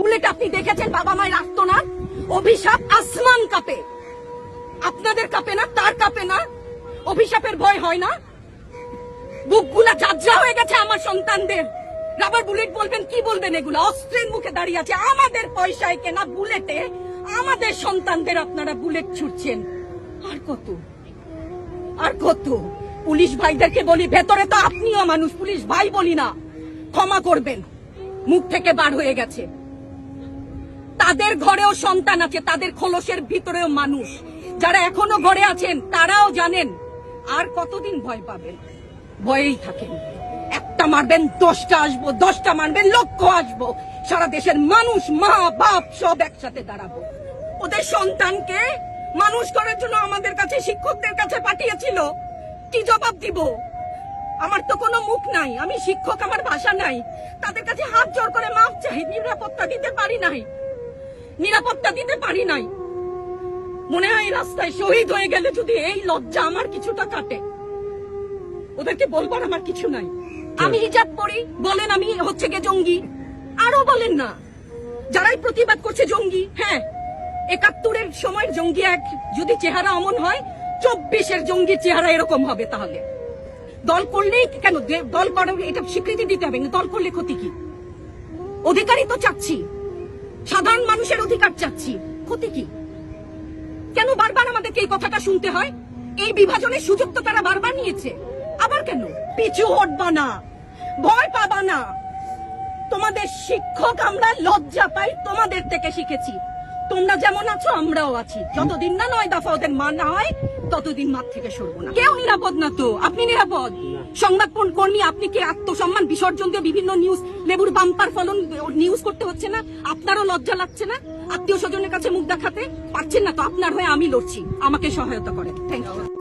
Bullet আপনি দেখেছেন বাবা মায়ের আর্তনাদ, অভিশাপ আসমান কাঁপে, আপনাদের কাঁপে না? তার কাঁপে না? অভিশাপের ভয় হয় না? বুকগুলা ঝাঁঝরা হয়ে গেছে আমার সন্তানদের। রাবার বুলেট বলবেন, কি বলবেন? এগুলো অস্ত্রের মুখে দাঁড়িয়ে আছে, আমাদের পয়সায় কেনা বুলেটে আমাদের সন্তানদের আপনারা বুলেট ছুটছেন। আর কত, আর কত? পুলিশ ভাইদেরকে বলি, ভেতরে তো আপনিও মানুষ, পুলিশ ভাই বলি না, ক্ষমা করবেন, মুখ থেকে বার হয়ে গেছে। তাদের ঘরেও সন্তান আছে, তাদের খোলসের ভিতরেও মানুষ। যারা এখনো ঘরে আছেন তারাও জানেন আর কতদিন ভয় পাবেন। ভয়েই থাকেন, একটা মারবেন 10টা আসবো, 10টা মারবেন লক্ষ আসবো। সারা দেশের মানুষ, মা বাপ সব একসাথে দাঁড়াবো। ওদের সন্তানকে মানুষ করার জন্য আমাদের কাছে, শিক্ষকদের কাছে পাঠিয়েছিল। কি জবাব দিব? আমার তো কোনো মুখ নাই, আমি শিক্ষক, আমার ভাষা নাই। তাদের কাছে হাত জোর করে মাপ চাই, নিরাপত্তা দিতে পারি নাই, নিরাপত্তা দিতে পারি নাই। মনে হয় রাস্তায় শহীদ হয়ে গেলে যদি এই লজ্জা আমার কিছুটা কাটে। ওদেরকে বলবার আমার কিছু নাই। আমি হিজাব পরি, বলেন আমি হচ্ছে গে জঙ্গি, আরো বলেন না। যারাই প্রতিবাদ করছে জঙ্গি, হ্যাঁ 71-এর সময়ের জঙ্গি এক যদি চেহারা অমন হয়, 24-এর জঙ্গির চেহারা এরকম হবে। তাহলে দল করলেই কেন, দল করে এটা স্বীকৃতি দিতে হবে, দল করলে ক্ষতি কি? অধিকারই তো চাচ্ছি, সাধারণ মানুষের অধিকার চাচ্ছি, ক্ষতি কি? কেন বারবার আমাদেরকে এই কথাটা শুনতে হয়? এই বিভাজনের সুযোগ তো তারা বারবার নিয়েছে, আবার কেন? পিছু হটবা না, ভয় পাবা না। তোমাদের শিক্ষক আমরা, লজ্জা পাই, তোমাদের থেকে শিখেছি। তোমরা যেমন আছো আমরাও আছি, যতদিন না 9 দফা ওদের মানা হয় ততদিন মাঠ থেকে সরবো না। কেউ নিরাপদ না তো, আপনি নিরাপদ? সংবাদ কর্মী আপনি কি আত্মসম্মান বিসর্জন দিয়ে বিভিন্ন নিউজ, লেবুর বাম্পার ফলন নিউজ করতে হচ্ছে না? আপনারও লজ্জা লাগছে না? আত্মীয় স্বজনের কাছে মুখ দেখাতে পারছেন না তো? আপনার হয়ে আমি লড়ছি, আমাকে সহায়তা করেন। Thank you.